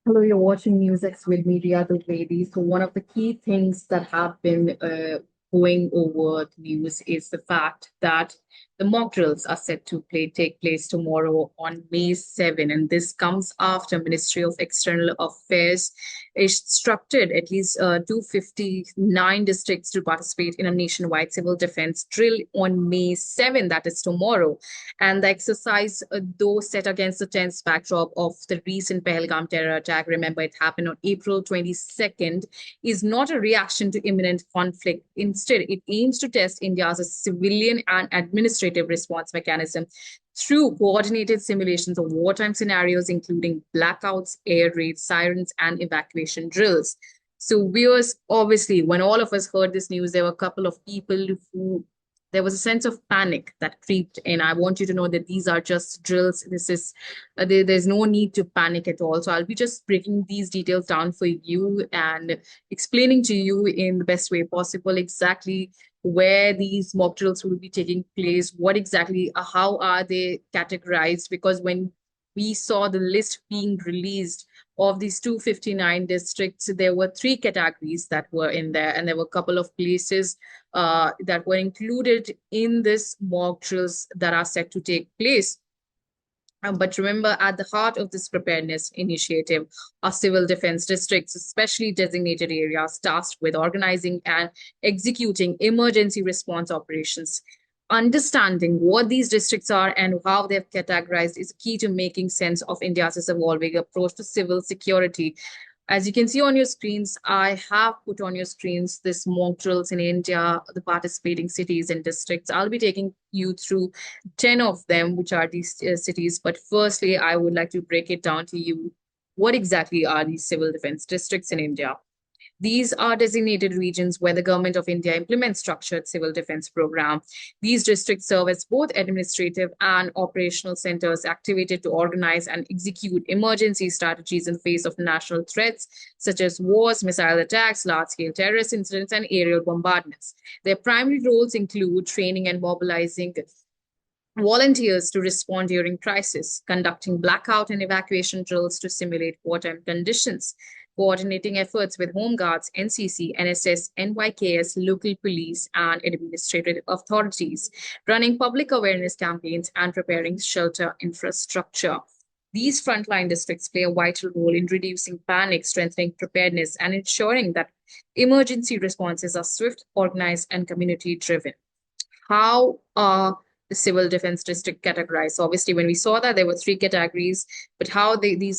Hello, you're watching Newsx with me, Riyadh Vedi. So one of the key things that have been going over the news is the fact that the mock drills are set to take place tomorrow on May 7, and this comes after Ministry of External Affairs instructed at least 259 districts to participate in a nationwide civil defense drill on May 7, that is tomorrow. And the exercise, though set against the tense backdrop of the recent Pahalgam terror attack, remember it happened on April 22nd, is not a reaction to imminent conflict. Instead, it aims to test India's civilian and administrative response mechanism through coordinated simulations of wartime scenarios, including blackouts, air raids, sirens, and evacuation drills. So, viewers, obviously, when all of us heard this news, there were a couple of people who there was a sense of panic that creeped in. I want you to know that these are just drills. There's no need to panic at all. So I'll be just breaking these details down for you and explaining to you in the best way possible exactly where these mock drills will be taking place, what exactly, how are they categorized? Because when we saw the list being released of these 259 districts, there were three categories that were in there, and there were a couple of places that were included in this mock drills that are set to take place. But remember, at the heart of this preparedness initiative are civil defense districts, especially designated areas tasked with organizing and executing emergency response operations. Understanding what these districts are and how they're categorized is key to making sense of India's evolving approach to civil security. As you can see on your screens, I have put on your screens this mock drills in India, the participating cities and districts. I'll be taking you through 10 of them, which are these cities. But firstly, I would like to break it down to you. What exactly are these civil defense districts in India? These are designated regions where the Government of India implements structured civil defense program. These districts serve as both administrative and operational centers activated to organize and execute emergency strategies in the face of national threats such as wars, missile attacks, large-scale terrorist incidents, and aerial bombardments. Their primary roles include training and mobilizing volunteers to respond during crisis, conducting blackout and evacuation drills to simulate wartime conditions, coordinating efforts with Home Guards, NCC, NSS, NYKS, local police, and administrative authorities, running public awareness campaigns, and preparing shelter infrastructure. These frontline districts play a vital role in reducing panic, strengthening preparedness, and ensuring that emergency responses are swift, organized, and community driven. How are the civil defense district categorized? So obviously, when we saw that there were three categories, but how the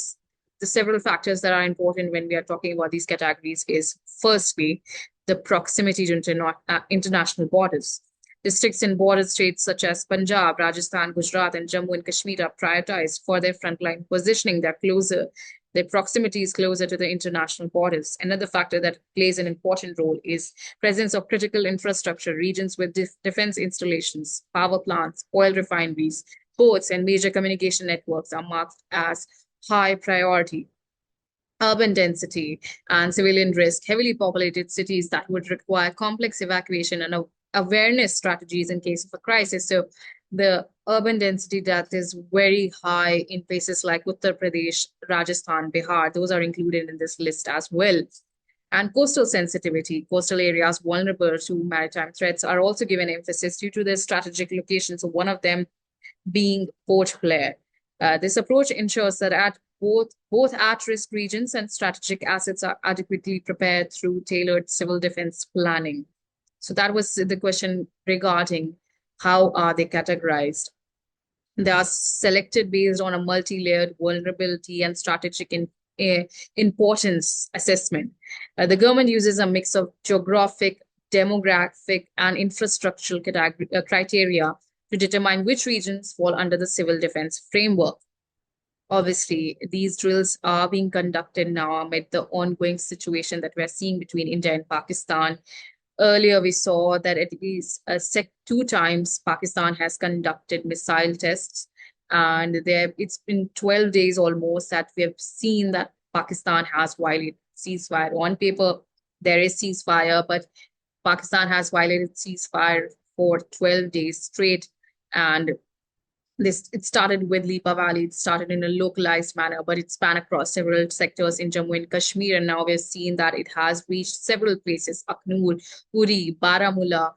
several factors that are important when we are talking about these categories is firstly the proximity to international borders. Districts in border states such as Punjab, Rajasthan, Gujarat, and Jammu and Kashmir are prioritized for their frontline positioning. Their proximity is closer to the international borders. Another factor that plays an important role is presence of critical infrastructure, regions with defense installations, power plants, oil refineries, ports, and major communication networks are marked as high priority. Urban density and civilian risk, heavily populated cities that would require complex evacuation and awareness strategies in case of a crisis. So the urban density that is very high in places like Uttar Pradesh, Rajasthan, Bihar, those are included in this list as well. And coastal sensitivity, coastal areas vulnerable to maritime threats are also given emphasis due to their strategic locations. So one of them being Port Blair. This approach ensures that at both at-risk regions and strategic assets are adequately prepared through tailored civil defense planning. So that was the question regarding how are they categorized. They are selected based on a multi-layered vulnerability and strategic importance assessment. The government uses a mix of geographic, demographic, and infrastructural criteria to determine which regions fall under the civil defense framework. Obviously, these drills are being conducted now amid the ongoing situation that we're seeing between India and Pakistan. Earlier, we saw that at least two times Pakistan has conducted missile tests, and it's been 12 days almost that we have seen that Pakistan has violated ceasefire. On paper, there is ceasefire, but Pakistan has violated ceasefire for 12 days straight, and It started with Lipa Valley. It started in a localized manner, but it span across several sectors in Jammu and Kashmir. And now we're seeing that it has reached several places: Aknoor, Uri, Baramulla.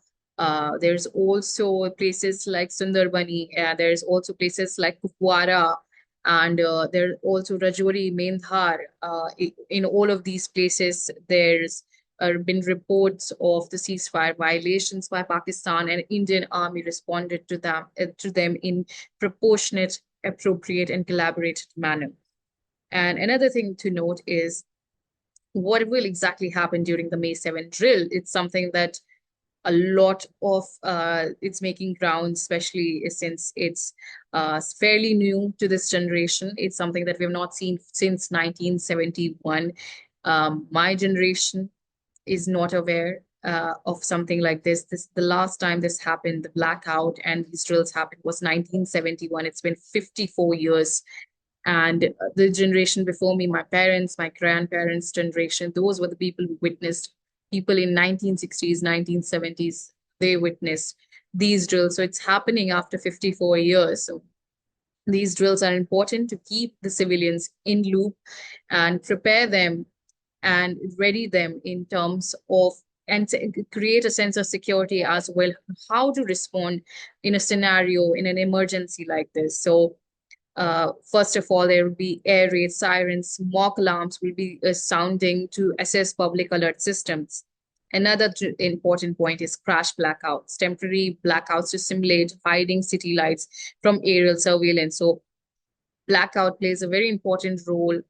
There's also places like Sundarbani. There's also places like Kupwara, and there are also Rajouri, Mendhar. In all of these places, there's been reports of the ceasefire violations by Pakistan, and Indian army responded to them in proportionate, appropriate, and collaborated manner. And another thing to note is what will exactly happen during the May 7 drill. It's something that a lot of it's making grounds, especially since it's fairly new to this generation. It's something that we have not seen since 1971. My generation is not aware of something like this. The last time this happened, the blackout and these drills happened was 1971. It's been 54 years. And the generation before me, my parents, my grandparents' generation, those were the people who witnessed people in 1960s, 1970s, they witnessed these drills. So it's happening after 54 years. So these drills are important to keep the civilians in loop and prepare them and ready them in terms of and create a sense of security as well, how to respond in a scenario, in an emergency like this. So first of all, there will be air raid sirens, smoke alarms will be sounding to assess public alert systems. Another important point is crash blackouts, temporary blackouts to simulate hiding city lights from aerial surveillance. So blackout plays a very important role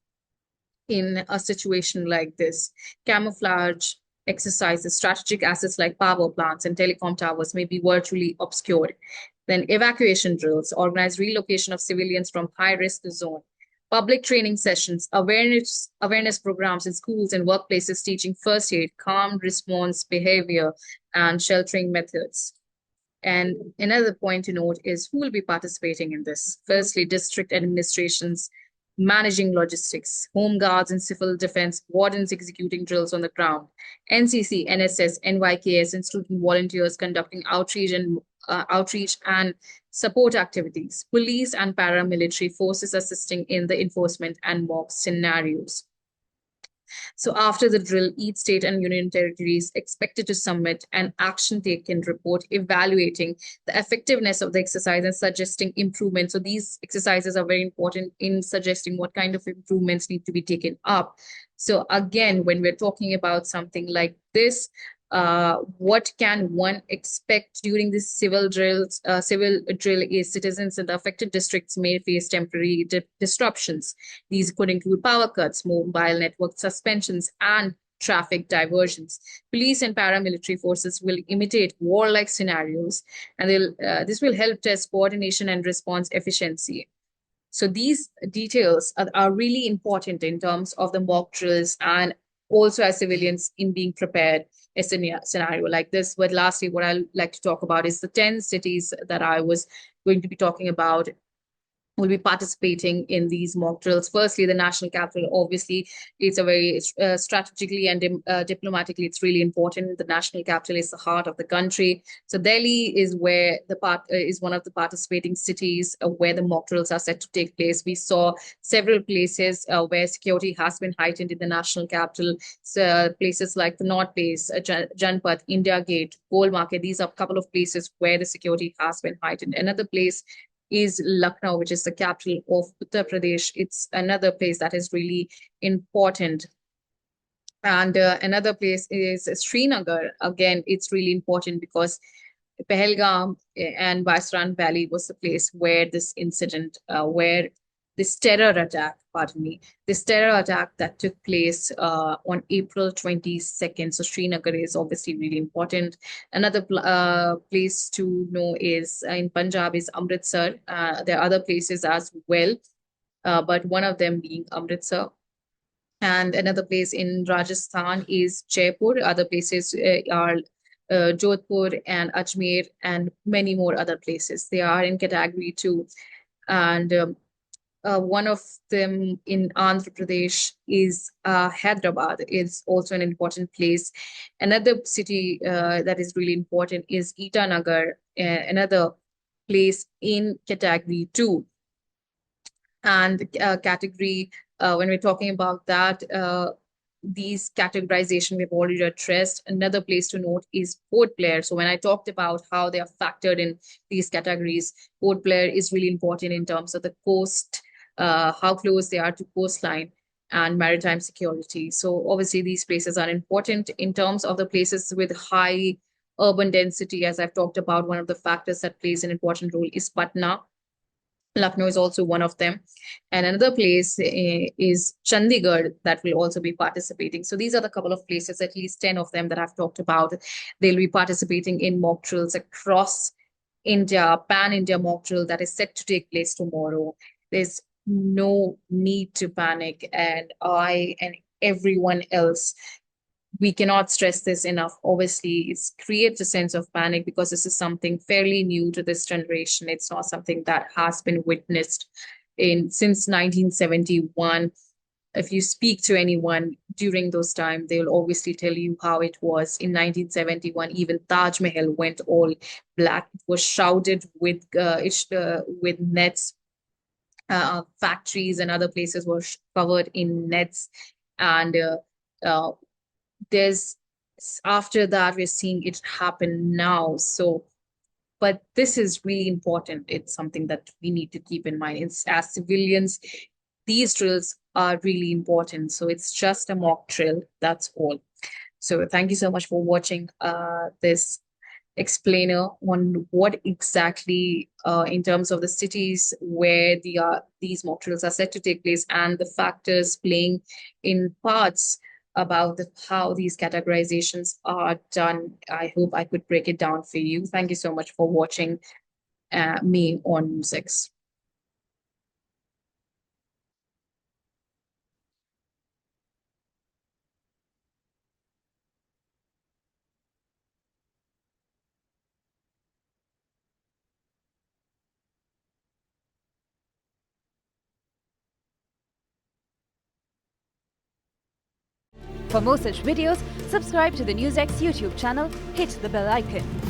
in a situation like this. Camouflage exercises, strategic assets like power plants and telecom towers may be virtually obscured. Then evacuation drills, organized relocation of civilians from high-risk zone. Public training sessions, awareness programs in schools and workplaces teaching first aid, calm response behavior, and sheltering methods. And another point to note is who will be participating in this. Firstly, district administrations managing logistics, home guards and civil defense, wardens executing drills on the ground, NCC, NSS, NYKS, and student volunteers conducting outreach and support activities, police and paramilitary forces assisting in the enforcement and mock scenarios. So after the drill, each state and union territory is expected to submit an action taken report evaluating the effectiveness of the exercise and suggesting improvements. So these exercises are very important in suggesting what kind of improvements need to be taken up. So again, when we're talking about something like this, what can one expect during this civil drill is citizens in the affected districts may face temporary disruptions. These could include power cuts, mobile network suspensions, and traffic diversions. Police and paramilitary forces will imitate warlike scenarios, and this will help test coordination and response efficiency. So these details are really important in terms of the mock drills and also as civilians in being prepared a scenario like this. But lastly, what I'd like to talk about is the 10 cities that I was going to be talking about will be participating in these mock drills. Firstly, the national capital, obviously, it's a very strategically and diplomatically, it's really important. The national capital is the heart of the country. So Delhi is where is one of the participating cities where the mock drills are set to take place. We saw several places where security has been heightened in the national capital. So places like the North Place, Janpath, India Gate, Gold Market. These are a couple of places where the security has been heightened. Another place is Lucknow, which is the capital of Uttar Pradesh. It's another place that is really important. And another place is Srinagar. Again, it's really important because Pahalgam and Baisran Valley was the place where this incident, where this terror attack, pardon me, this terror attack that took place on April 22nd. So Srinagar is obviously really important. Another place to know is in Punjab is Amritsar. There are other places as well, but one of them being Amritsar. And another place in Rajasthan is Jaipur. Other places are Jodhpur and Ajmer and many more other places. They are in category 2. And one of them in Andhra Pradesh is Hyderabad. It's also an important place. Another city that is really important is Itanagar, another place in category 2. And category, when we're talking about that, these categorization we've already addressed. Another place to note is port player. So when I talked about how they are factored in these categories, port player is really important in terms of the coast, how close they are to coastline and maritime security. So obviously these places are important. In terms of the places with high urban density, as I've talked about, one of the factors that plays an important role is Patna. Lucknow is also one of them. And another place is Chandigarh that will also be participating. So these are the couple of places, at least 10 of them that I've talked about. They'll be participating in mock drills across India, pan-India mock drill that is set to take place tomorrow. There's no need to panic. And I and everyone else, we cannot stress this enough. Obviously, it creates a sense of panic because this is something fairly new to this generation. It's not something that has been witnessed in since 1971. If you speak to anyone during those times, they'll obviously tell you how it was in 1971. Even Taj Mahal went all black. It was shrouded with nets. Factories and other places were covered in nets, and uh, there's after that we're seeing it happen now. So but this is really important. It's something that we need to keep in mind. It's, as civilians, these drills are really important. So it's just a mock drill, that's all. So thank you so much for watching this explainer on what exactly in terms of the cities where these mock drills are set to take place and the factors playing in parts about how these categorizations are done. I hope I could break it down for you. Thank you so much for watching me on Newsx. For more such videos, subscribe to the Newsx YouTube channel, hit the bell icon.